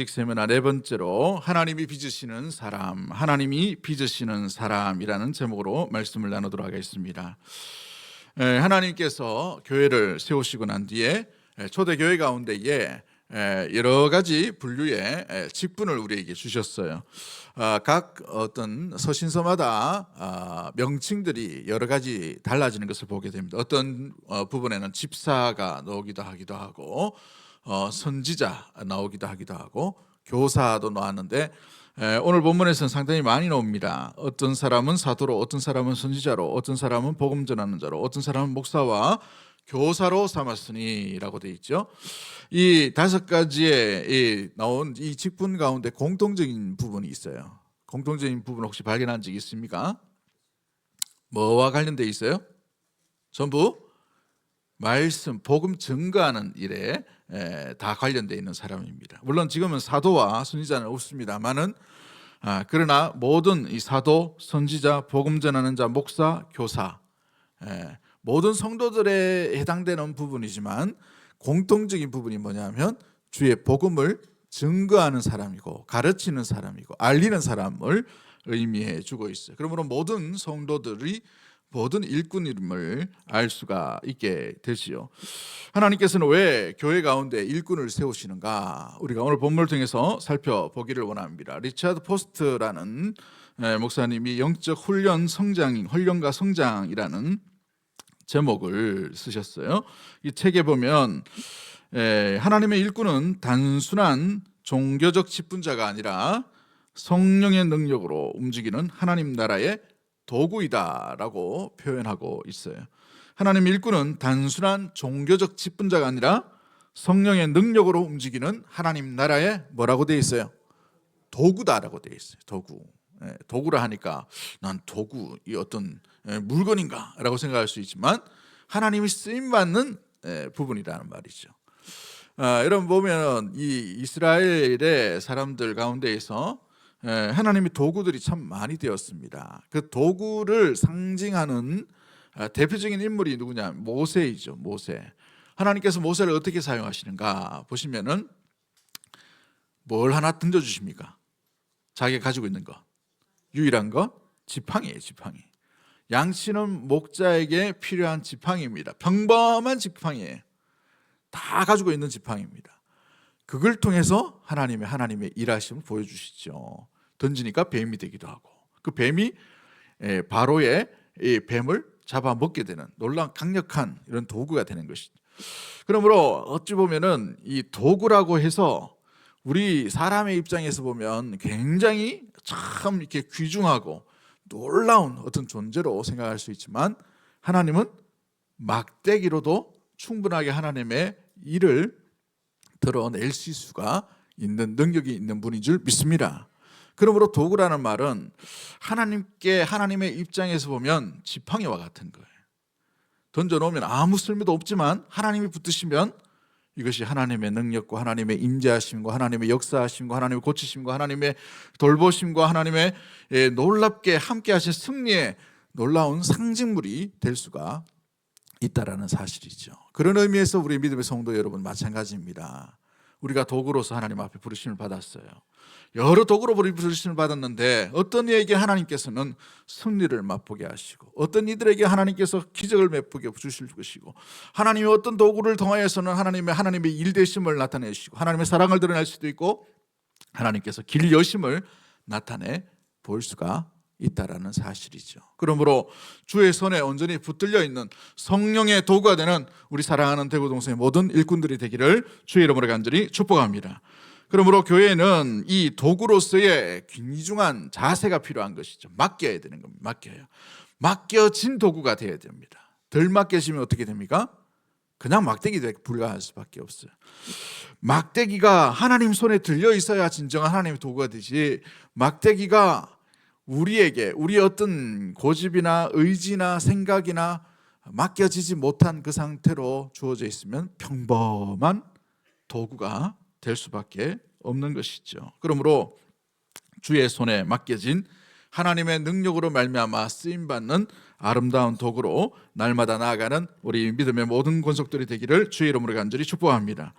세미나 네 번째로 하나님이 빚으시는 사람, 하나님이 빚으시는 사람이라는 제목으로 말씀을 나누도록 하겠습니다. 하나님께서 교회를 세우시고 난 뒤에 초대교회 가운데에 여러 가지 분류의 직분을 우리에게 주셨어요. 각 어떤 서신서마다 명칭들이 여러 가지 달라지는 것을 보게 됩니다. 어떤 부분에는 집사가 나오기도 하고 선지자 나오기도 하고 교사도 나왔는데 오늘 본문에서는 상당히 많이 나옵니다. 어떤 사람은 사도로, 어떤 사람은 선지자로, 어떤 사람은 복음 전하는 자로, 어떤 사람은 목사와 교사로 삼았으니라고 되어 있죠. 이 다섯 가지의 나온 이 직분 가운데 공통적인 부분이 있어요. 공통적인 부분 혹시 발견한 적 있습니까? 뭐와 관련되어 있어요? 전부 말씀, 복음 증거하는 일에 다 관련되어 있는 사람입니다. 물론 지금은 사도와 선지자는 없습니다만은 그러나 모든 이 사도, 선지자, 복음 전하는 자, 목사, 교사 모든 성도들에 해당되는 부분이지만 공통적인 부분이 뭐냐면 주의 복음을 증거하는 사람이고 가르치는 사람이고 알리는 사람을 의미해 주고 있어요. 그러므로 모든 성도들이 모든 일꾼임을 알 수가 있게 되지요. 하나님께서는 왜 교회 가운데 일꾼을 세우시는가? 우리가 오늘 본문을 통해서 살펴보기를 원합니다. 리차드 포스트라는 목사님이 영적 훈련과 성장이라는 제목을 쓰셨어요. 이 책에 보면 하나님의 일꾼은 단순한 종교적 직분자가 아니라 성령의 능력으로 움직이는 하나님 나라의 도구이다라고 표현하고 있어요. 하나님의 일꾼은 단순한 종교적 직분자가 아니라 성령의 능력으로 움직이는 하나님 나라의 뭐라고 되어 있어요? 도구다라고 되어 있어요. 도구라 하니까 난 도구, 이 어떤 물건인가 라고 생각할 수 있지만 하나님이 쓰임받는 부분이라는 말이죠. 여러분 보면 이 이스라엘의 사람들 가운데에서 하나님의 도구들이 참 많이 되었습니다. 그 도구를 상징하는 대표적인 인물이 누구냐? 모세이죠. 모세. 하나님께서 모세를 어떻게 사용하시는가 보시면은 뭘 하나 던져주십니까? 자기가 가지고 있는 것, 유일한 것, 지팡이에요. 지팡이. 양치는 목자에게 필요한 지팡이입니다. 평범한 지팡이에요. 다 가지고 있는 지팡이입니다. 그걸 통해서 하나님의 일하심을 보여주시죠. 던지니까 뱀이 되기도 하고 그 뱀이 바로의 이 뱀을 잡아먹게 되는 놀라운 강력한 이런 도구가 되는 것이죠. 그러므로 어찌 보면은 이 도구라고 해서 우리 사람의 입장에서 보면 굉장히 참 이렇게 귀중하고 놀라운 어떤 존재로 생각할 수 있지만 하나님은 막대기로도 충분하게 하나님의 일을 드러낼 수가 있는 능력이 있는 분인 줄 믿습니다. 그러므로 도구라는 말은 하나님의 입장에서 보면 지팡이와 같은 거예요. 던져놓으면 아무 쓸모도 없지만 하나님이 붙드시면 이것이 하나님의 능력과 하나님의 임재하심과 하나님의 역사하심과 하나님의 고치심과 하나님의 돌보심과 하나님의 놀랍게 함께 하신 승리의 놀라운 상징물이 될 수가 있다라는 사실이죠. 그런 의미에서 우리 믿음의 성도 여러분 마찬가지입니다. 우리가 도구로서 하나님 앞에 부르심을 받았어요. 여러 도구로 부르심을 받았는데 어떤 이에게 하나님께서는 승리를 맛보게 하시고 어떤 이들에게 하나님께서 기적을 맛보게 주실 것이고 하나님의 어떤 도구를 통하여서는 하나님의 일되심을 나타내시고 하나님의 사랑을 드러낼 수도 있고 하나님께서 길 여심을 나타내 볼 수가 있다라는 사실이죠. 그러므로 주의 손에 온전히 붙들려 있는 성령의 도구가 되는 우리 사랑하는 대구 동성의 모든 일꾼들이 되기를 주의 이름으로 간절히 축복합니다. 그러므로 교회는 이 도구로서의 귀중한 자세가 필요한 것이죠. 맡겨야 되는 겁니다. 맡겨진 도구가 되어야 됩니다. 덜 맡겨지면 어떻게 됩니까? 그냥 막대기에 불과할 수밖에 없어요. 막대기가 하나님 손에 들려 있어야 진정한 하나님의 도구가 되지 막대기가 우리의 어떤 고집이나 의지나 생각이나 맡겨지지 못한 그 상태로 주어져 있으면 평범한 도구가 될 수밖에 없는 것이죠. 그러므로 주의 손에 맡겨진 하나님의 능력으로 말미암아 쓰임받는 아름다운 도구로 날마다 나아가는 우리 믿음의 모든 권속들이 되기를 주의 이름으로 간절히 축복합니다.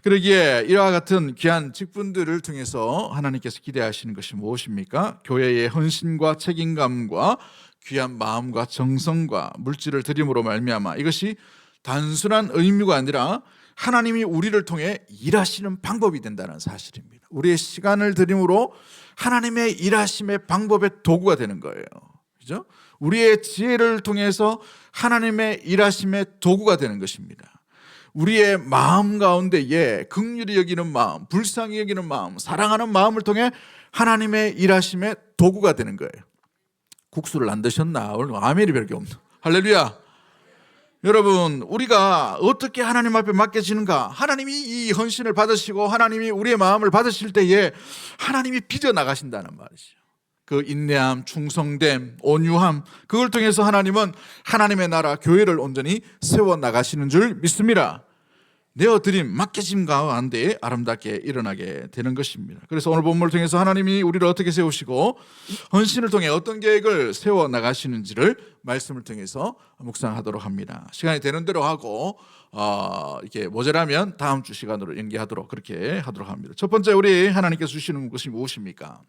그러기에 이와 같은 귀한 직분들을 통해서 하나님께서 기대하시는 것이 무엇입니까? 교회의 헌신과 책임감과 귀한 마음과 정성과 물질을 드림으로 말미암아 이것이 단순한 의무가 아니라 하나님이 우리를 통해 일하시는 방법이 된다는 사실입니다. 우리의 시간을 드림으로 하나님의 일하심의 방법의 도구가 되는 거예요. 그죠? 우리의 지혜를 통해서 하나님의 일하심의 도구가 되는 것입니다. 우리의 마음 가운데에 긍휼히 여기는 마음, 불쌍히 여기는 마음, 사랑하는 마음을 통해 하나님의 일하심의 도구가 되는 거예요. 국수를 안 드셨나? 오늘 아멘이 별게 없네. 할렐루야. 여러분, 우리가 어떻게 하나님 앞에 맡겨지는가? 하나님이 이 헌신을 받으시고 하나님이 우리의 마음을 받으실 때에 하나님이 빚어나가신다는 말이죠. 그 인내함, 충성됨, 온유함, 그걸 통해서 하나님은 하나님의 나라, 교회를 온전히 세워나가시는 줄 믿습니다. 내어드림, 맡겨짐 가운데 아름답게 일어나게 되는 것입니다. 그래서 오늘 본문을 통해서 하나님이 우리를 어떻게 세우시고 헌신을 통해 어떤 계획을 세워나가시는지를 말씀을 통해서 묵상하도록 합니다. 시간이 되는 대로 하고 이렇게 모자라면 다음 주 시간으로 연기하도록 그렇게 하도록 합니다. 첫 번째, 우리 하나님께서 주시는 것이 무엇입니까?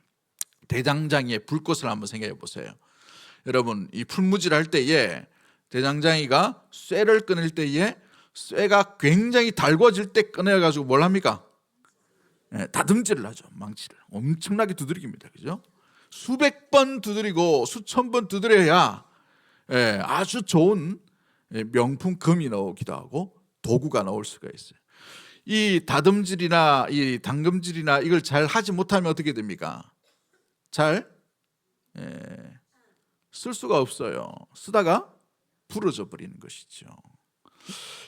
대장장이의 불꽃을 한번 생각해 보세요. 여러분, 이 풀무질 할 때에 대장장이가 쇠를 끊을 때에 쇠가 굉장히 달궈질 때 꺼내가지고 뭘 합니까? 다듬질을 하죠. 망치를 엄청나게 두드립니다. 그죠? 수백 번 두드리고 수천 번 두드려야 아주 좋은 명품 금이 나오기도 하고 도구가 나올 수가 있어요. 이 다듬질이나 이 당금질이나 이걸 잘 하지 못하면 어떻게 됩니까? 잘 쓸 수가 없어요. 쓰다가 부러져 버리는 것이죠.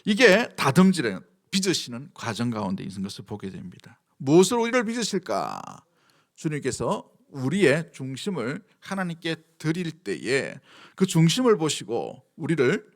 이게 다듬질에 빚으시는 과정 가운데 있는 것을 보게 됩니다. 무엇으로 우리를 빚으실까? 주님께서 우리의 중심을 하나님께 드릴 때에 그 중심을 보시고 우리를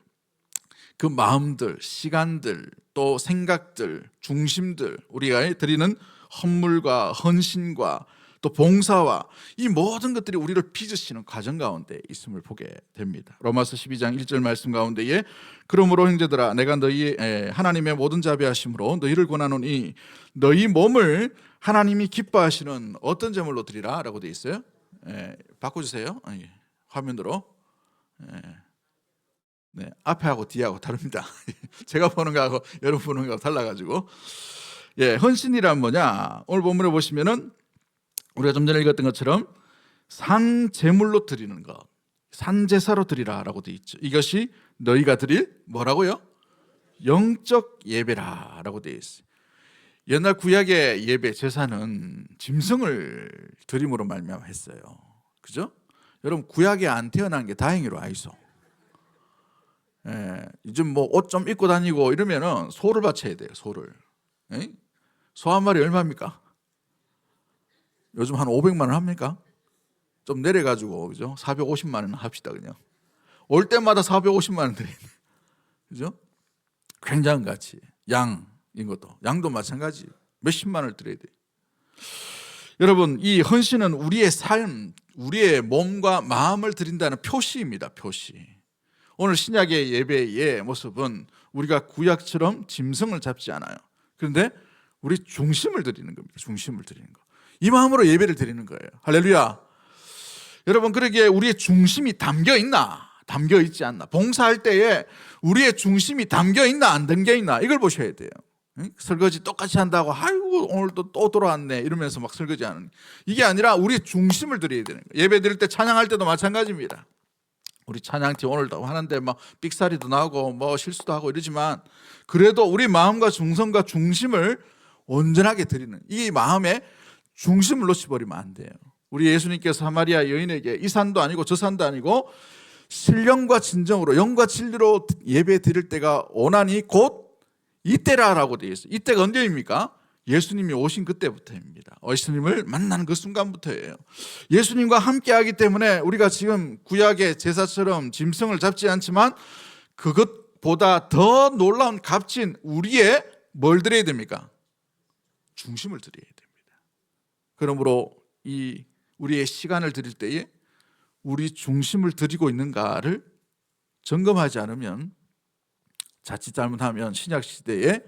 그 마음들, 시간들, 또 생각들, 중심들, 우리가 드리는 헌물과 헌신과 또 봉사와 이 모든 것들이 우리를 빚으시는 과정 가운데 있음을 보게 됩니다. 로마서 12장 1절 말씀 가운데에 그러므로 형제들아 내가 너희 하나님의 모든 자비하심으로 너희를 권하노니 너희 몸을 하나님이 기뻐하시는 어떤 제물로 드리라 라고 되어 있어요. 바꿔주세요. 화면으로. 네, 앞에하고 뒤하고 다릅니다. 제가 보는 거하고 여러분 보는 거하고 달라가지고 헌신이란 뭐냐? 오늘 본문에 보시면은 우리가 좀 전에 읽었던 것처럼 산제물로 드리는 것, 산제사로 드리라라고 되어 있죠. 이것이 너희가 드릴 뭐라고요? 영적 예배라라고 되어 있어요. 옛날 구약의 예배 제사는 짐승을 드림으로 말미암아 했어요. 그죠? 여러분 구약에 안 태어난 게 다행이로 아이소. 요즘 뭐 옷 좀 입고 다니고 이러면은 소를 바쳐야 돼요. 소를. 소 한 마리 얼마입니까? 요즘 한 500만 원 합니까? 좀 내려가지고 그죠? 450만 원 합시다 그냥. 올 때마다 450만 원 드리네. 그죠? 굉장한 가치. 양인 것도 양도 마찬가지. 몇십만 원을 드려야 돼. 여러분 이 헌신은 우리의 삶, 우리의 몸과 마음을 드린다는 표시입니다. 표시. 오늘 신약의 예배의 모습은 우리가 구약처럼 짐승을 잡지 않아요. 그런데 우리 중심을 드리는 겁니다. 중심을 드리는 거. 이 마음으로 예배를 드리는 거예요. 할렐루야. 여러분 그러기에 우리의 중심이 담겨 있나 담겨 있지 않나, 봉사할 때에 우리의 중심이 담겨 있나 안 담겨 있나 이걸 보셔야 돼요. 설거지 똑같이 한다고 아이고 오늘도 또 돌아왔네 이러면서 막 설거지하는 이게 아니라 우리의 중심을 드려야 되는 거예요. 예배 드릴 때 찬양할 때도 마찬가지입니다. 우리 찬양팀 오늘도 하는데 막 삑사리도 나고 뭐 실수도 하고 이러지만 그래도 우리 마음과 중성과 중심을 온전하게 드리는 이 마음에 중심을 놓쳐버리면 안 돼요. 우리 예수님께서 사마리아 여인에게 이 산도 아니고 저 산도 아니고 신령과 진정으로 영과 진리로 예배 드릴 때가 오나니 곧 이때라라고 되어 있어요. 이때가 언제입니까? 예수님이 오신 그때부터입니다. 예수님을 만나는 그 순간부터예요. 예수님과 함께하기 때문에 우리가 지금 구약의 제사처럼 짐승을 잡지 않지만 그것보다 더 놀라운 값진 우리의 뭘 드려야 됩니까? 중심을 드려야 됩니다. 그러므로 이 우리의 시간을 드릴 때에 우리 중심을 드리고 있는가를 점검하지 않으면 자칫 잘못하면 신약 시대에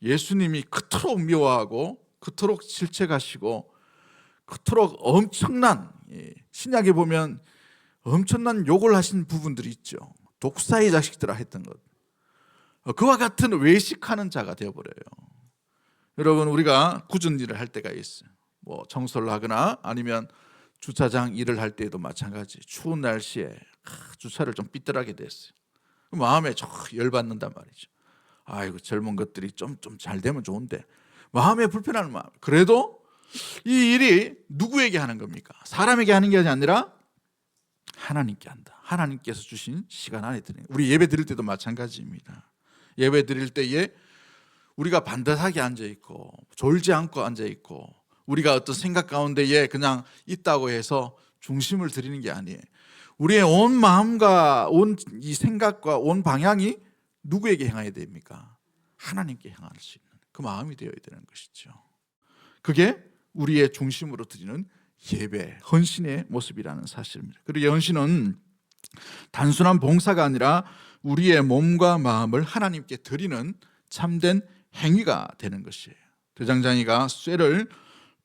예수님이 그토록 미워하고 그토록 질책하시고 그토록 엄청난, 신약에 보면 엄청난 욕을 하신 부분들이 있죠. 독사의 자식들아 했던 것, 그와 같은 외식하는 자가 되어버려요. 여러분, 우리가 굳은 일을 할 때가 있어요. 뭐 청소를 하거나 아니면 주차장 일을 할 때에도 마찬가지. 추운 날씨에 주차를 좀 삐뚤하게 됐어요. 마음에 열받는단 말이죠. 아이고, 젊은 것들이 좀 잘 되면 좋은데, 마음에 불편한 마음. 그래도 이 일이 누구에게 하는 겁니까? 사람에게 하는 게 아니라 하나님께 한다. 하나님께서 주신 시간 안에 드리는. 우리 예배 드릴 때도 마찬가지입니다. 예배 드릴 때에 우리가 반듯하게 앉아있고 졸지 않고 앉아있고 우리가 어떤 생각 가운데에 그냥 있다고 해서 중심을 드리는 게 아니에요. 우리의 온 마음과 온 이 생각과 온 방향이 누구에게 향해야 됩니까? 하나님께 향할 수 있는 그 마음이 되어야 되는 것이죠. 그게 우리의 중심으로 드리는 예배, 헌신의 모습이라는 사실입니다. 그리고 헌신은 단순한 봉사가 아니라 우리의 몸과 마음을 하나님께 드리는 참된 행위가 되는 것이에요. 대장장이가 쇠를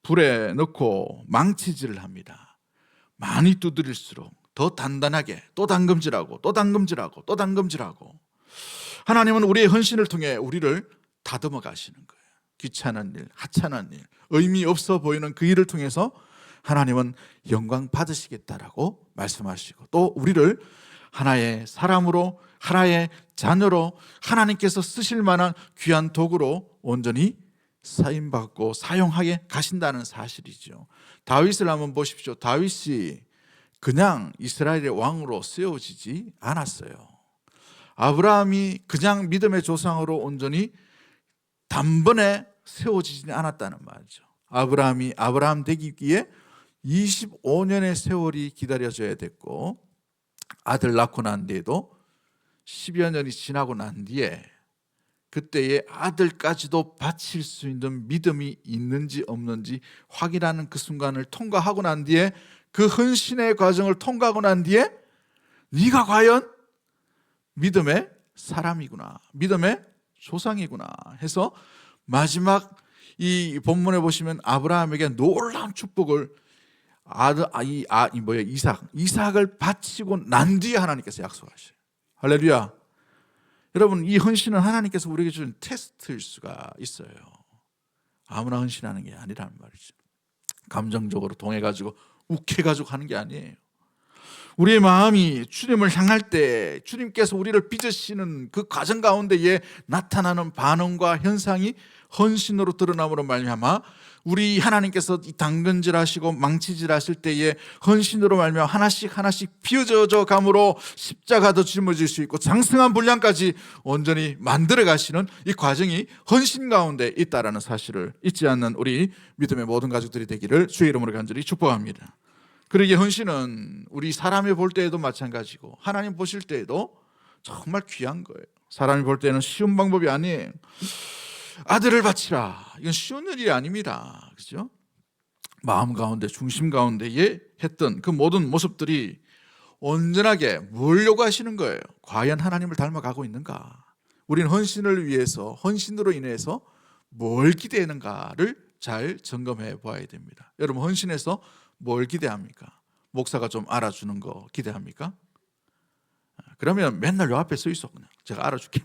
불에 넣고 망치질을 합니다. 많이 두드릴수록 더 단단하게 또 담금질하고 또 담금질하고 또 담금질하고, 하나님은 우리의 헌신을 통해 우리를 다듬어 가시는 거예요. 귀찮은 일, 하찮은 일, 의미 없어 보이는 그 일을 통해서 하나님은 영광 받으시겠다라고 말씀하시고, 또 우리를 하나의 사람으로, 하나의 자녀로, 하나님께서 쓰실 만한 귀한 도구로 온전히 사임받고 사용하게 가신다는 사실이죠. 다윗을 한번 보십시오. 다윗이 그냥 이스라엘의 왕으로 세워지지 않았어요. 아브라함이 그냥 믿음의 조상으로 온전히 단번에 세워지지 않았다는 말이죠. 아브라함이 아브라함 되기 위해 25년의 세월이 기다려져야 됐고, 아들 낳고 난 뒤에도 10여 년이 지나고 난 뒤에 그때의 아들까지도 바칠 수 있는 믿음이 있는지 없는지 확인하는 그 순간을 통과하고 난 뒤에, 그 헌신의 과정을 통과하고 난 뒤에 네가 과연 믿음의 사람이구나, 믿음의 조상이구나 해서 마지막 이 본문에 보시면 아브라함에게 놀라운 축복을 이삭을 바치고 난 뒤에 하나님께서 약속하셔요. 할렐루야. 여러분, 이 헌신은 하나님께서 우리에게 주는 테스트일 수가 있어요. 아무나 헌신하는 게 아니라는 말이죠. 감정적으로 동해가지고 욱해가지고 하는 게 아니에요. 우리의 마음이 주님을 향할 때 주님께서 우리를 빚으시는 그 과정 가운데에 나타나는 반응과 현상이 헌신으로 드러남으로 말미암아 우리 하나님께서 당근질하시고 망치질하실 때에 헌신으로 말미암아 하나씩 하나씩 비워져 감으로 십자가도 짊어질 수 있고 장성한 분량까지 온전히 만들어 가시는 이 과정이 헌신 가운데 있다라는 사실을 잊지 않는 우리 믿음의 모든 가족들이 되기를 주의 이름으로 간절히 축복합니다. 그러기에 헌신은 우리 사람이 볼 때에도 마찬가지고 하나님 보실 때에도 정말 귀한 거예요. 사람이 볼 때는 쉬운 방법이 아니에요. 아들을 바치라, 이건 쉬운 일이 아닙니다. 그죠? 마음 가운데, 중심 가운데에 했던 그 모든 모습들이 온전하게 뭘 요구하시는 거예요? 과연 하나님을 닮아가고 있는가? 우리는 헌신을 위해서, 헌신으로 인해서 뭘 기대하는가를 잘 점검해 보아야 됩니다. 여러분, 헌신해서 뭘 기대합니까? 목사가 좀 알아주는 거 기대합니까? 그러면 맨날 요 앞에 서 있어. 그냥 제가 알아줄게.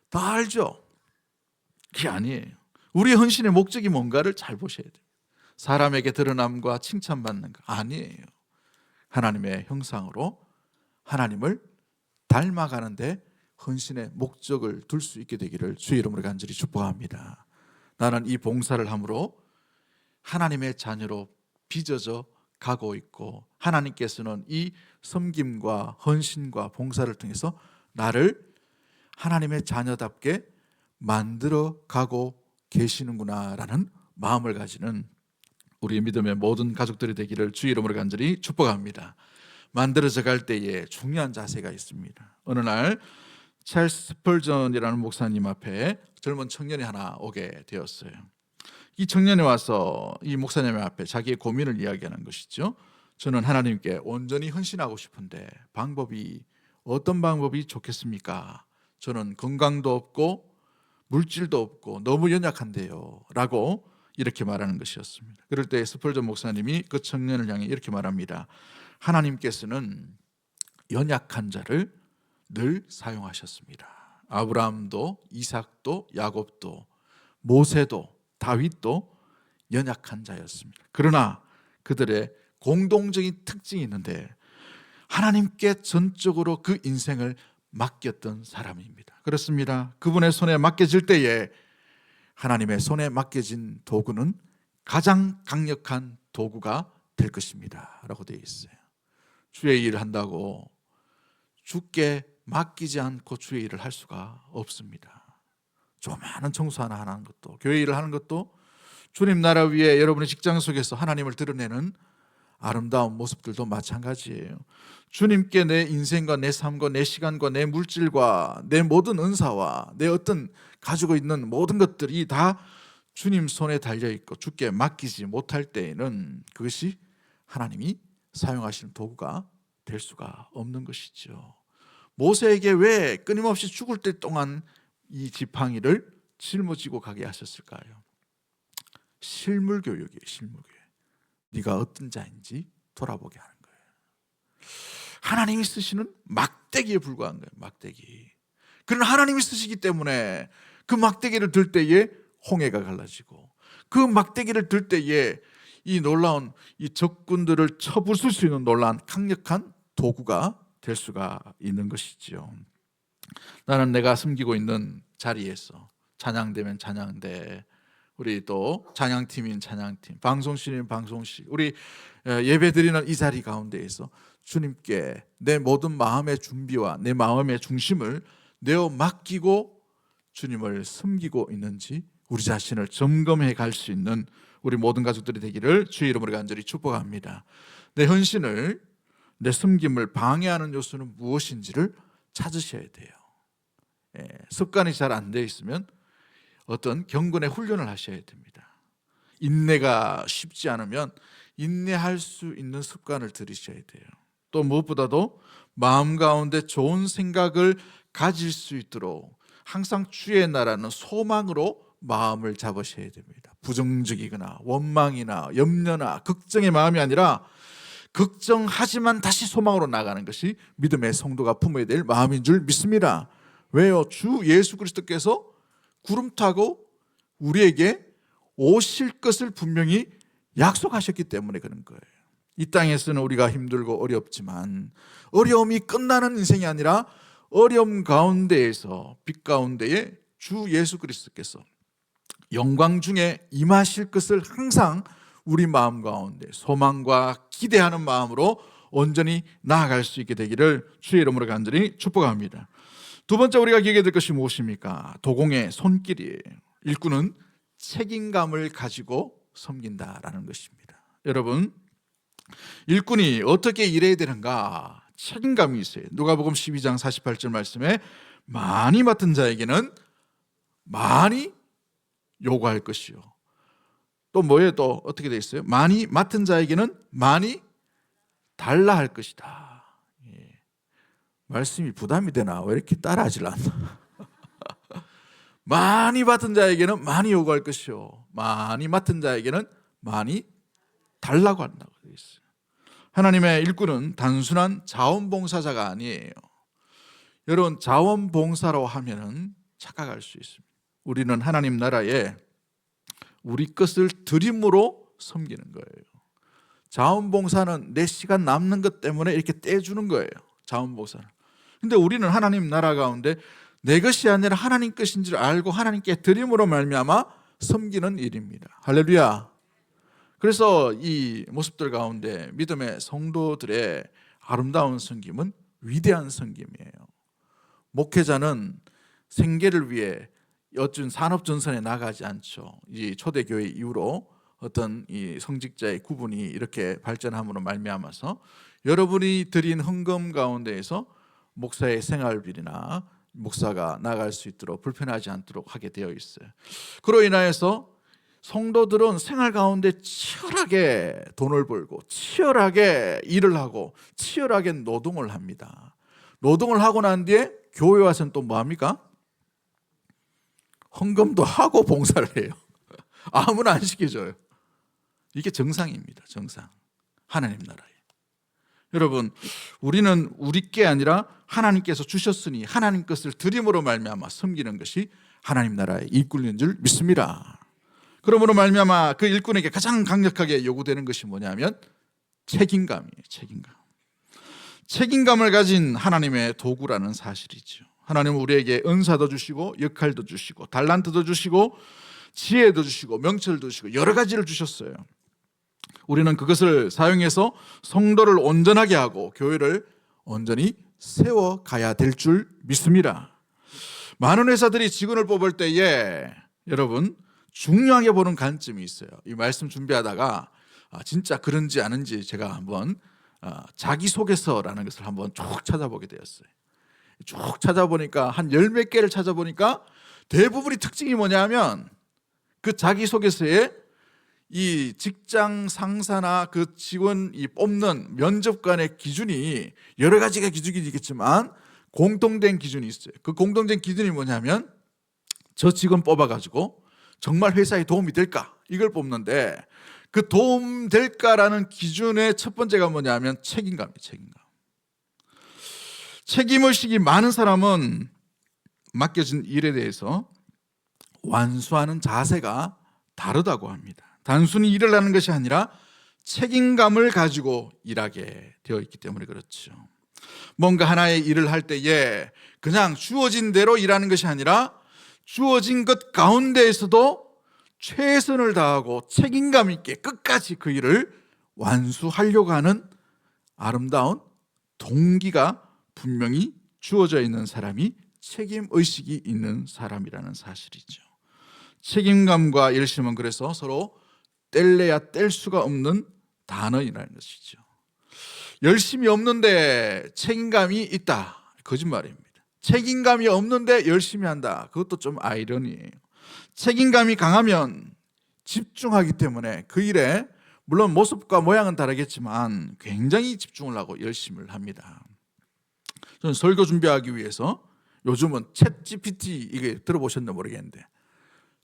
다 알죠? 그게 아니에요. 우리의 헌신의 목적이 뭔가를 잘 보셔야 돼요. 사람에게 드러남과 칭찬받는 거 아니에요. 하나님의 형상으로 하나님을 닮아가는데 헌신의 목적을 둘 수 있게 되기를 주의 이름으로 간절히 축복합니다. 나는 이 봉사를 함으로 하나님의 자녀로 빚어져 가고 있고, 하나님께서는 이 섬김과 헌신과 봉사를 통해서 나를 하나님의 자녀답게 만들어 가고 계시는구나라는 마음을 가지는 우리 믿음의 모든 가족들이 되기를 주의 이름으로 간절히 축복합니다. 만들어져 갈 때에 중요한 자세가 있습니다. 어느 날 찰스 스펄전이라는 목사님 앞에 젊은 청년이 하나 오게 되었어요. 이 청년이 와서 이 목사님 앞에 자기의 고민을 이야기하는 것이죠. 저는 하나님께 온전히 헌신하고 싶은데 어떤 방법이 좋겠습니까? 저는 건강도 없고 물질도 없고 너무 연약한데요 라고 이렇게 말하는 것이었습니다. 그럴 때 스펄전 목사님이 그 청년을 향해 이렇게 말합니다. 하나님께서는 연약한 자를 늘 사용하셨습니다. 아브라함도 이삭도 야곱도 모세도 다윗도 연약한 자였습니다. 그러나 그들의 공동적인 특징이 있는데 하나님께 전적으로 그 인생을 맡겼던 사람입니다. 그렇습니다. 그분의 손에 맡겨질 때에 하나님의 손에 맡겨진 도구는 가장 강력한 도구가 될 것입니다 라고 되어 있어요. 주의 일을 한다고 주께 맡기지 않고 주의 일을 할 수가 없습니다. 조그마한 청소 하나 하는 것도, 교회 일을 하는 것도 주님 나라 위에 여러분의 직장 속에서 하나님을 드러내는 아름다운 모습들도 마찬가지예요. 주님께 내 인생과 내 삶과 내 시간과 내 물질과 내 모든 은사와 내 어떤 가지고 있는 모든 것들이 다 주님 손에 달려있고 주께 맡기지 못할 때에는 그것이 하나님이 사용하시는 도구가 될 수가 없는 것이죠. 모세에게 왜 끊임없이 죽을 때 동안 이 지팡이를 짊어지고 가게 하셨을까요? 실물교육이에요. 실물교육. 네가 어떤 자인지 돌아보게 하는 거예요. 하나님이 쓰시는 막대기에 불과한 거예요. 막대기. 그러나 하나님이 쓰시기 때문에 그 막대기를 들 때에 홍해가 갈라지고 그 막대기를 들 때에 이 놀라운 이 적군들을 쳐부술 수 있는 놀라운 강력한 도구가 될 수가 있는 것이지요. 나는 내가 섬기고 있는 자리에서 찬양되면 찬양대, 우리 또 찬양팀인 찬양팀, 방송실인 방송실, 우리 예배 드리는 이 자리 가운데에서 주님께 내 모든 마음의 준비와 내 마음의 중심을 내어 맡기고 주님을 섬기고 있는지 우리 자신을 점검해 갈 수 있는 우리 모든 가족들이 되기를 주의 이름으로 간절히 축복합니다. 내 헌신을, 내 섬김을 방해하는 요소는 무엇인지를 찾으셔야 돼요. 습관이 잘 안 돼 있으면 어떤 경건의 훈련을 하셔야 됩니다. 인내가 쉽지 않으면 인내할 수 있는 습관을 들이셔야 돼요. 또 무엇보다도 마음 가운데 좋은 생각을 가질 수 있도록 항상 주의 나라는 소망으로 마음을 잡으셔야 됩니다. 부정적이거나 원망이나 염려나 걱정의 마음이 아니라 걱정하지만 다시 소망으로 나가는 것이 믿음의 성도가 품어야 될 마음인 줄 믿습니다. 왜요? 주 예수 그리스도께서 구름 타고 우리에게 오실 것을 분명히 약속하셨기 때문에 그런 거예요. 이 땅에서는 우리가 힘들고 어렵지만 어려움이 끝나는 인생이 아니라 어려움 가운데에서 빛 가운데에 주 예수 그리스도께서 영광 중에 임하실 것을 항상 우리 마음 가운데 소망과 기대하는 마음으로 온전히 나아갈 수 있게 되기를 주의 이름으로 간절히 축복합니다. 두 번째 우리가 기억해야 될 것이 무엇입니까? 도공의 손길이에요. 일꾼은 책임감을 가지고 섬긴다라는 것입니다. 여러분, 일꾼이 어떻게 일해야 되는가? 책임감이 있어요. 누가복음 12장 48절 말씀에 많이 맡은 자에게는 많이 요구할 것이요. 또 뭐에 또 어떻게 되어 있어요? 많이 맡은 자에게는 많이 달라 할 것이다. 예. 말씀이 부담이 되나? 왜 이렇게 따라하질 않나? 많이 맡은 자에게는 많이 요구할 것이요. 많이 맡은 자에게는 많이 달라고 한다고 되어 있어요. 하나님의 일꾼은 단순한 자원봉사자가 아니에요. 여러분, 자원봉사로 하면은 착각할 수 있습니다. 우리는 하나님 나라에 우리 것을 드림으로 섬기는 거예요. 자원봉사는 내 시간 남는 것 때문에 이렇게 떼주는 거예요. 자원봉사는. 근데 우리는 하나님 나라 가운데 내 것이 아니라 하나님 것인 줄 알고 하나님께 드림으로 말미암아 섬기는 일입니다. 할렐루야. 그래서 이 모습들 가운데 믿음의 성도들의 아름다운 섬김은 위대한 섬김이에요. 목회자는 생계를 위해 어떤 산업전선에 나가지 않죠. 이 초대교회 이후로 어떤 이 성직자의 구분이 이렇게 발전함으로 말미암아서 여러분이 드린 헌금 가운데에서 목사의 생활비나 목사가 나갈 수 있도록 불편하지 않도록 하게 되어 있어요. 그로 인하여서 성도들은 생활 가운데 치열하게 돈을 벌고 치열하게 일을 하고 치열하게 노동을 합니다. 노동을 하고 난 뒤에 교회 와서는 또 뭐합니까? 헌금도 하고 봉사를 해요. 아무나 안 시켜줘요. 이게 정상입니다. 정상. 하나님 나라에. 여러분, 우리는 우리 게 아니라 하나님께서 주셨으니 하나님 것을 드림으로 말미암아 섬기는 것이 하나님 나라의 일꾼인 줄 믿습니다. 그러므로 말미암아 그 일꾼에게 가장 강력하게 요구되는 것이 뭐냐면 책임감이에요. 책임감을 가진 하나님의 도구라는 사실이죠. 하나님은 우리에게 은사도 주시고 역할도 주시고 달란트도 주시고 지혜도 주시고 명철도 주시고 여러 가지를 주셨어요. 우리는 그것을 사용해서 성도를 온전하게 하고 교회를 온전히 세워가야 될 줄 믿습니다. 많은 회사들이 직원을 뽑을 때에 여러분 중요하게 보는 관점이 있어요. 이 말씀 준비하다가 진짜 그런지 아닌지 제가 한번 자기소개서라는 것을 한번 쭉 찾아보게 되었어요. 쭉 찾아보니까 한 열 몇 개를 찾아보니까 대부분이 특징이 뭐냐면 그 자기소개서에 이 직장 상사나 그 직원이 뽑는 면접관의 기준이 여러 가지가 기준이 있겠지만 공통된 기준이 있어요. 그 공통된 기준이 뭐냐면 저 직원 뽑아가지고 정말 회사에 도움이 될까? 이걸 뽑는데 그 도움 될까라는 기준의 첫 번째가 뭐냐면 책임감이에요. 책임의식이 많은 사람은 맡겨진 일에 대해서 완수하는 자세가 다르다고 합니다. 단순히 일을 하는 것이 아니라 책임감을 가지고 일하게 되어 있기 때문에 그렇죠. 뭔가 하나의 일을 할 때에 그냥 주어진 대로 일하는 것이 아니라 주어진 것 가운데에서도 최선을 다하고 책임감 있게 끝까지 그 일을 완수하려고 하는 아름다운 동기가 분명히 주어져 있는 사람이 책임의식이 있는 사람이라는 사실이죠. 책임감과 열심은 그래서 서로 뗄래야 뗄 수가 없는 단어이라는 것이죠. 열심이 없는데 책임감이 있다. 거짓말입니다. 책임감이 없는데 열심히 한다. 그것도 좀 아이러니예요. 책임감이 강하면 집중하기 때문에 그 일에 물론 모습과 모양은 다르겠지만 굉장히 집중을 하고 열심을 합니다. 저는 설교 준비하기 위해서 요즘은 챗 GPT 이게 들어보셨나 모르겠는데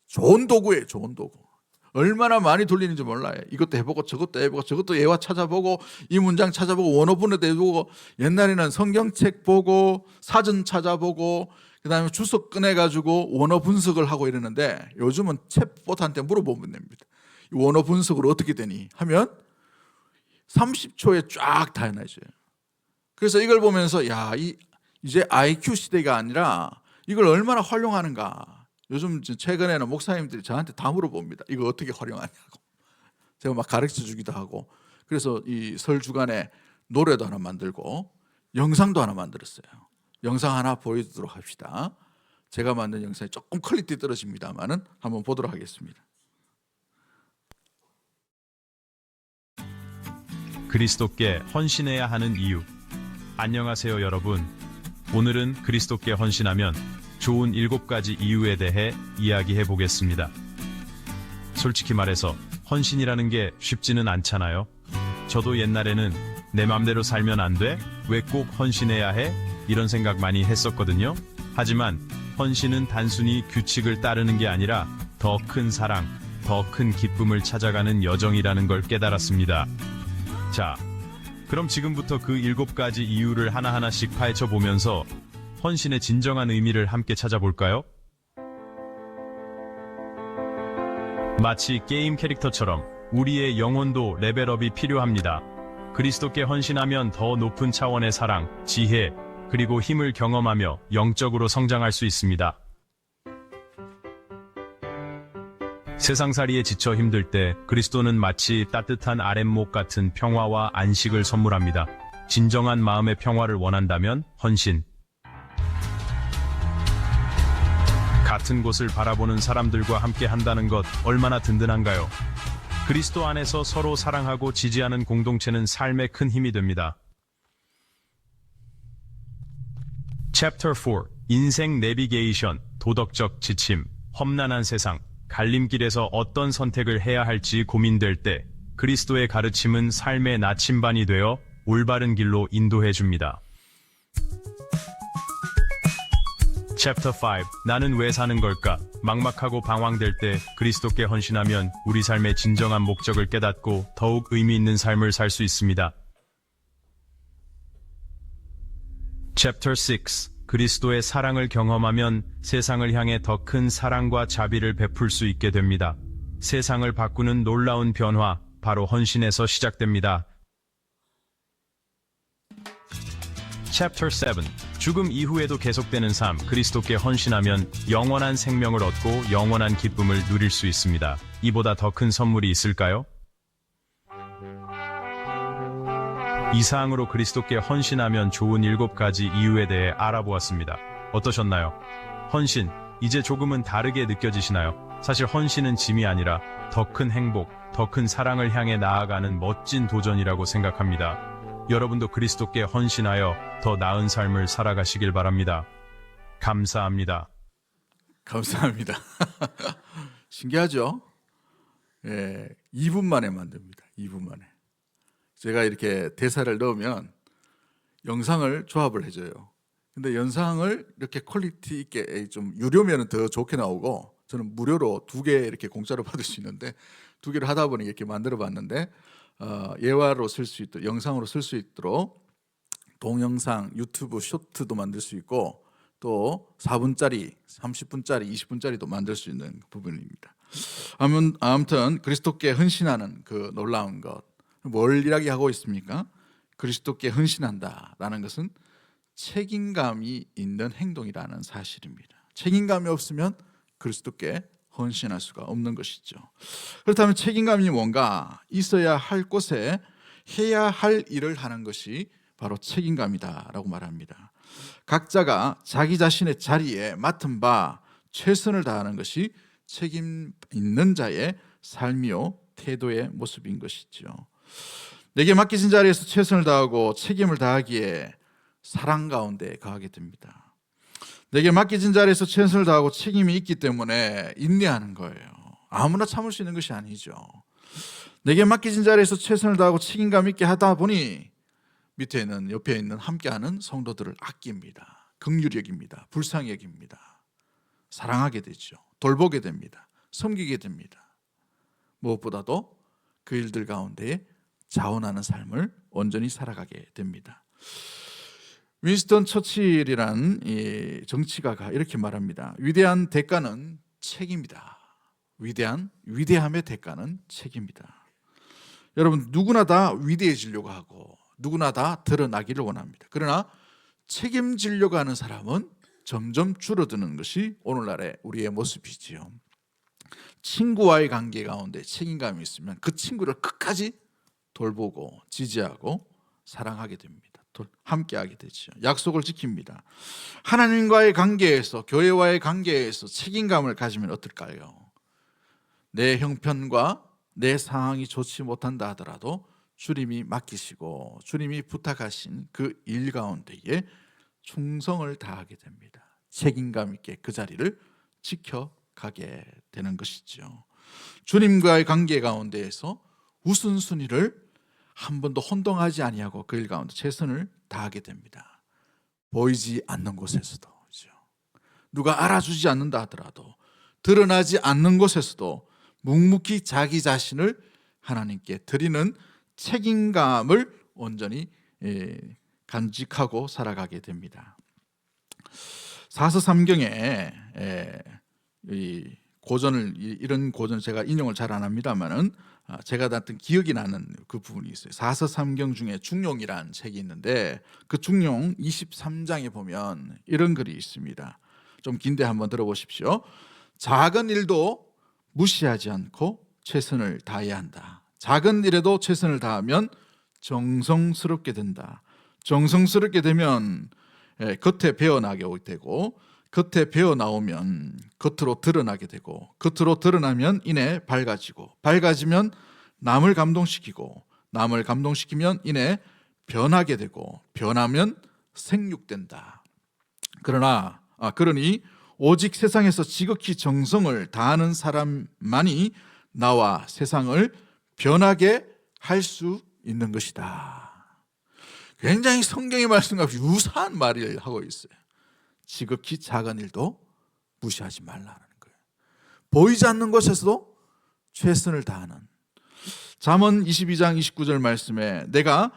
좋은 도구예요. 좋은 도구. 얼마나 많이 돌리는지 몰라요. 이것도 해보고 저것도 해보고 저것도 예화 찾아보고 이 문장 찾아보고 원어분에도 해보고 옛날에는 성경책 보고 사전 찾아보고 그 다음에 주석 꺼내가지고 원어 분석을 하고 이러는데 요즘은 챗봇한테 물어보면 됩니다. 이 원어 분석을 어떻게 되니 하면 30초에 쫙 다 해놔줘요. 그래서 이걸 보면서 이제 IQ 시대가 아니라 이걸 얼마나 활용하는가. 요즘 최근에는 목사님들이 저한테 다 물어봅니다. 이거 어떻게 활용하냐고. 제가 막 가르쳐 주기도 하고. 그래서 이 설 주간에 노래도 하나 만들고 영상도 하나 만들었어요. 영상 하나 보여드리도록 합시다. 제가 만든 영상이 조금 퀄리티 떨어집니다만은 한번 보도록 하겠습니다. 그리스도께 헌신해야 하는 이유. 안녕하세요 여러분. 오늘은 그리스도께 헌신하면 좋은 7가지 이유에 대해 이야기해 보겠습니다. 솔직히 말해서 헌신이라는 게 쉽지는 않잖아요. 저도 옛날에는 내 맘대로 살면 안 돼? 왜 꼭 헌신해야 해? 이런 생각 많이 했었거든요. 하지만 헌신은 단순히 규칙을 따르는 게 아니라 더 큰 사랑, 더 큰 기쁨을 찾아가는 여정이라는 걸 깨달았습니다. 자, 그럼 지금부터 그 7가지 이유를 하나하나씩 파헤쳐 보면서 헌신의 진정한 의미를 함께 찾아볼까요? 마치 게임 캐릭터처럼 우리의 영혼도 레벨업이 필요합니다. 그리스도께 헌신하면 더 높은 차원의 사랑, 지혜, 그리고 힘을 경험하며 영적으로 성장할 수 있습니다. 세상살이에 지쳐 힘들 때 그리스도는 마치 따뜻한 아랫목 같은 평화와 안식을 선물합니다. 진정한 마음의 평화를 원한다면 헌신. 같은 곳을 바라보는 사람들과 함께 한다는 것 얼마나 든든한가요? 그리스도 안에서 서로 사랑하고 지지하는 공동체는 삶에 큰 힘이 됩니다. Chapter 4. 인생 내비게이션, 도덕적 지침, 험난한 세상, 갈림길에서 어떤 선택을 해야 할지 고민될 때 그리스도의 가르침은 삶의 나침반이 되어 올바른 길로 인도해 줍니다. Chapter 5. 나는 왜 사는 걸까? 막막하고 방황될 때 그리스도께 헌신하면 우리 삶의 진정한 목적을 깨닫고 더욱 의미 있는 삶을 살 수 있습니다. Chapter 6. 그리스도의 사랑을 경험하면 세상을 향해 더 큰 사랑과 자비를 베풀 수 있게 됩니다. 세상을 바꾸는 놀라운 변화, 바로 헌신에서 시작됩니다. Chapter 7. 죽음 이후에도 계속되는 삶, 그리스도께 헌신하면 영원한 생명을 얻고 영원한 기쁨을 누릴 수 있습니다. 이보다 더 큰 선물이 있을까요? 이 사항으로 그리스도께 헌신하면 좋은 7가지 이유에 대해 알아보았습니다. 어떠셨나요? 헌신, 이제 조금은 다르게 느껴지시나요? 사실 헌신은 짐이 아니라 더 큰 행복, 더 큰 사랑을 향해 나아가는 멋진 도전이라고 생각합니다. 여러분도 그리스도께 헌신하여 더 나은 삶을 살아가시길 바랍니다. 감사합니다. 감사합니다. 신기하죠? 예, 2분 만에 만듭니다. 2분 만에. 제가 이렇게 대사를 넣으면 영상을 조합을 해줘요. 근데 영상을 이렇게 퀄리티 있게 좀 유료면 더 좋게 나오고, 저는 무료로 2개 이렇게 공짜로 받을 수 있는데 2개를 하다 보니 이렇게 만들어 봤는데 예화로 쓸 수 있도록, 영상으로 쓸 수 있도록 동영상, 유튜브 쇼트도 만들 수 있고, 또 4분짜리, 30분짜리, 20분짜리도 만들 수 있는 부분입니다. 아무튼 그리스도께 헌신하는 그 놀라운 것, 뭘 이야기하고 있습니까? 그리스도께 헌신한다라는 것은 책임감이 있는 행동이라는 사실입니다. 책임감이 없으면 그리스도께 헌신할 수가 없는 것이죠. 그렇다면 책임감이 뭔가? 있어야 할 곳에 해야 할 일을 하는 것이 바로 책임감이다라고 말합니다. 각자가 자기 자신의 자리에 맡은 바 최선을 다하는 것이 책임 있는 자의 삶이요 태도의 모습인 것이죠. 내게 맡겨진 자리에서 최선을 다하고 책임을 다하기에 사랑 가운데 거하게 됩니다. 내게 맡겨진 자리에서 최선을 다하고 책임이 있기 때문에 인내하는 거예요. 아무나 참을 수 있는 것이 아니죠. 내게 맡겨진 자리에서 최선을 다하고 책임감 있게 하다 보니 밑에 있는, 옆에 있는 함께하는 성도들을 아낍니다. 긍휼히 여깁니다. 불쌍히 여깁니다. 사랑하게 되죠. 돌보게 됩니다. 섬기게 됩니다. 무엇보다도 그 일들 가운데 자원하는 삶을 온전히 살아가게 됩니다. 윈스턴 처칠이란 이 정치가가 이렇게 말합니다. 위대한 대가는 책임이다. 위대함의 대가는 책임이다. 여러분, 누구나 다 위대해지려고 하고 누구나 다 드러나기를 원합니다. 그러나 책임지려고 하는 사람은 점점 줄어드는 것이 오늘날의 우리의 모습이지요. 친구와의 관계 가운데 책임감이 있으면 그 친구를 끝까지 돌보고 지지하고 사랑하게 됩니다. 함께하게 되죠. 약속을 지킵니다. 하나님과의 관계에서, 교회와의 관계에서 책임감을 가지면 어떨까요? 내 형편과 내 상황이 좋지 못한다 하더라도 주님이 맡기시고 주님이 부탁하신 그 일 가운데에 충성을 다하게 됩니다. 책임감 있게 그 자리를 지켜가게 되는 것이죠. 주님과의 관계 가운데에서 우선순위를 한 번도 혼동하지 아니하고 그 일 가운데 최선을 다하게 됩니다. 보이지 않는 곳에서도, 누가 알아주지 않는다 하더라도, 드러나지 않는 곳에서도 묵묵히 자기 자신을 하나님께 드리는 책임감을 온전히 간직하고 살아가게 됩니다. 사서삼경에 이런 고전을 제가 인용을 잘 안 합니다만은 제가 봤던 기억이 나는 그 부분이 있어요. 사서삼경 중에 중용이라는 책이 있는데 그 중용 23장에 보면 이런 글이 있습니다. 좀 긴데 한번 들어보십시오. 작은 일도 무시하지 않고 최선을 다해야 한다. 작은 일에도 최선을 다하면 정성스럽게 된다. 정성스럽게 되면 겉에 배어나게 되고, 겉에 배어나오면 겉으로 드러나게 되고, 겉으로 드러나면 이내 밝아지고, 밝아지면 남을 감동시키고, 남을 감동시키면 이내 변하게 되고, 변하면 생육된다. 그러니 오직 세상에서 지극히 정성을 다하는 사람만이 나와 세상을 변하게 할 수 있는 것이다. 굉장히 성경의 말씀과 유사한 말을 하고 있어요. 지극히 작은 일도 무시하지 말라는 거예요. 보이지 않는 것에서도 최선을 다하는. 잠언 22장 29절 말씀에 내가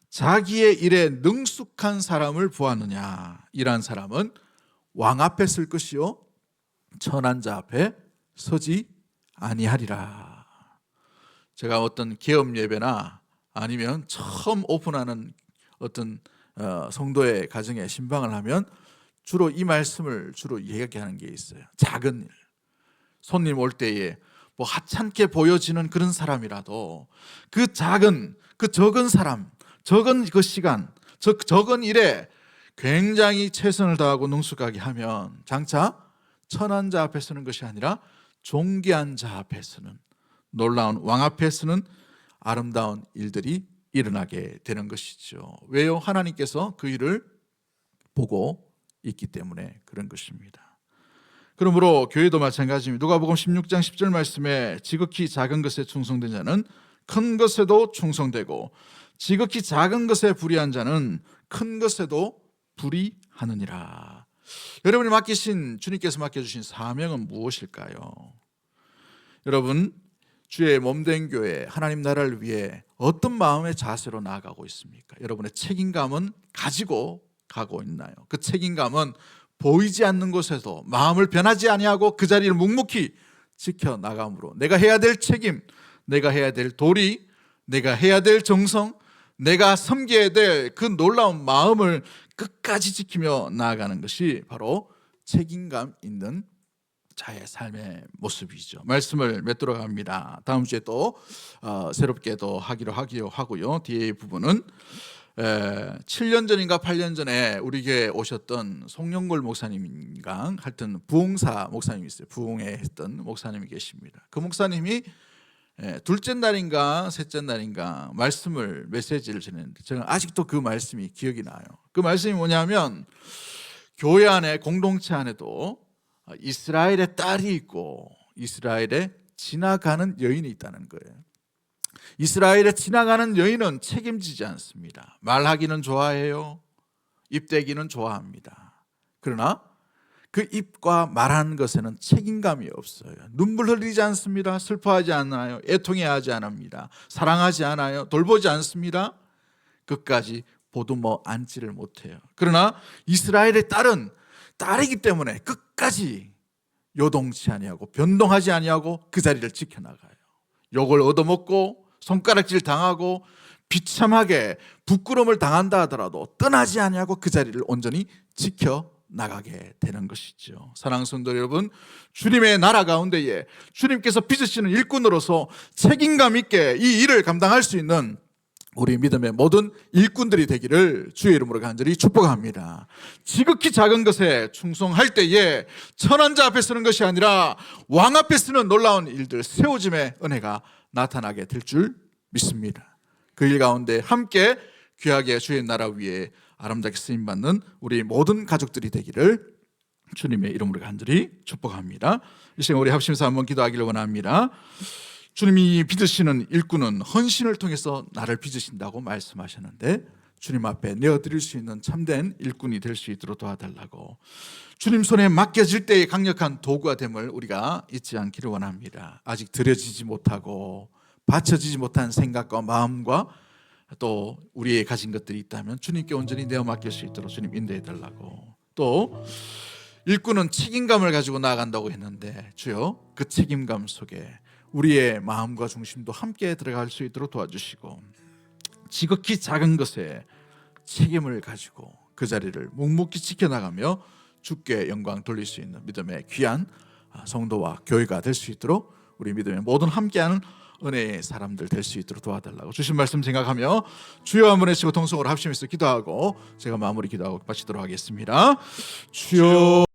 자기의 일에 능숙한 사람을 보았느냐. 이러한 사람은 왕 앞에 쓸 것이요 천한 자 앞에 서지 아니하리라. 제가 어떤 개업 예배나 아니면 처음 오픈하는 어떤 성도의 가정에 신방을 하면 주로 이 말씀을 주로 얘기하는 게 있어요. 작은 일. 손님 올 때에 뭐 하찮게 보여지는 그런 사람이라도 그 작은, 그 적은 사람, 적은 그 시간, 적은 일에 굉장히 최선을 다하고 능숙하게 하면 장차 천한 자 앞에 서는 것이 아니라 존귀한 자 앞에 서는, 놀라운 왕 앞에 서는 아름다운 일들이 일어나게 되는 것이죠. 왜요? 하나님께서 그 일을 보고 있기 때문에 그런 것입니다. 그러므로 교회도 마찬가지입니다. 누가복음 16장 10절 말씀에 지극히 작은 것에 충성된 자는 큰 것에도 충성되고 지극히 작은 것에 불의한 자는 큰 것에도 불의하느니라. 여러분이 주님께서 맡겨주신 사명은 무엇일까요? 여러분, 주의 몸된 교회, 하나님 나라를 위해 어떤 마음의 자세로 나아가고 있습니까? 여러분의 책임감은 가지고 가고 있나요? 그 책임감은 보이지 않는 곳에서 마음을 변하지 아니하고 그 자리를 묵묵히 지켜나감으로 내가 해야 될 책임, 내가 해야 될 도리, 내가 해야 될 정성, 내가 섬겨야 될 그 놀라운 마음을 끝까지 지키며 나아가는 것이 바로 책임감 있는 자의 삶의 모습이죠. 말씀을 맺도록 합니다. 다음 주에 또 새롭게 또 하기로 하고요. 뒤에 부분은 7년 전인가 8년 전에 우리 교회에 오셨던 송영골 목사님인가 하여튼 부흥사 목사님이 있어요. 부흥회 했던 목사님이 계십니다. 그 목사님이 둘째 날인가 셋째 날인가 메시지를 전했는데 저는 아직도 그 말씀이 기억이 나요. 그 말씀이 뭐냐면 교회 안에 공동체 안에도 이스라엘의 딸이 있고 이스라엘에 지나가는 여인이 있다는 거예요. 이스라엘에 지나가는 여인은 책임지지 않습니다. 말하기는 좋아해요. 입대기는 좋아합니다. 그러나 그 입과 말하는 것에는 책임감이 없어요. 눈물 흘리지 않습니다. 슬퍼하지 않아요. 애통해하지 않습니다. 사랑하지 않아요. 돌보지 않습니다. 끝까지 보듬어 안지를 못해요. 그러나 이스라엘의 딸은 딸이기 때문에 끝까지 요동치 아니하고 변동하지 아니하고 그 자리를 지켜나가요. 욕을 얻어먹고 손가락질 당하고 비참하게 부끄러움을 당한다 하더라도 떠나지 아니하고 그 자리를 온전히 지켜나가게 되는 것이죠. 사랑하는 성도 여러분, 주님의 나라 가운데에 주님께서 빚으시는 일꾼으로서 책임감 있게 이 일을 감당할 수 있는 우리 믿음의 모든 일꾼들이 되기를 주의 이름으로 간절히 축복합니다. 지극히 작은 것에 충성할 때에 천한 자 앞에 서는 것이 아니라 왕 앞에 서는 놀라운 일들, 세워짐의 은혜가 나타나게 될 줄 믿습니다. 그 일 가운데 함께 귀하게 주의 나라 위에 아름답게 쓰임받는 우리 모든 가족들이 되기를 주님의 이름으로 간절히 축복합니다. 이 시간 우리 합심해서 한번 기도하기를 원합니다. 주님이 빚으시는 일꾼은 헌신을 통해서 나를 빚으신다고 말씀하셨는데 주님 앞에 내어드릴 수 있는 참된 일꾼이 될 수 있도록 도와달라고, 주님 손에 맡겨질 때의 강력한 도구가 됨을 우리가 잊지 않기를 원합니다. 아직 드려지지 못하고 바쳐지지 못한 생각과 마음과 또 우리의 가진 것들이 있다면 주님께 온전히 내어 맡길 수 있도록 주님 인도해 달라고, 또 일꾼은 책임감을 가지고 나아간다고 했는데 주여 그 책임감 속에 우리의 마음과 중심도 함께 들어갈 수 있도록 도와주시고 지극히 작은 것에 책임을 가지고 그 자리를 묵묵히 지켜나가며 주께 영광 돌릴 수 있는 믿음의 귀한 성도와 교회가 될 수 있도록 우리 믿음의 모든 함께하는 은혜의 사람들 될 수 있도록 도와달라고 주신 말씀 생각하며 주여 한번 외치고 통성으로 합심해서 기도하고 제가 마무리 기도하고 마치도록 하겠습니다. 주여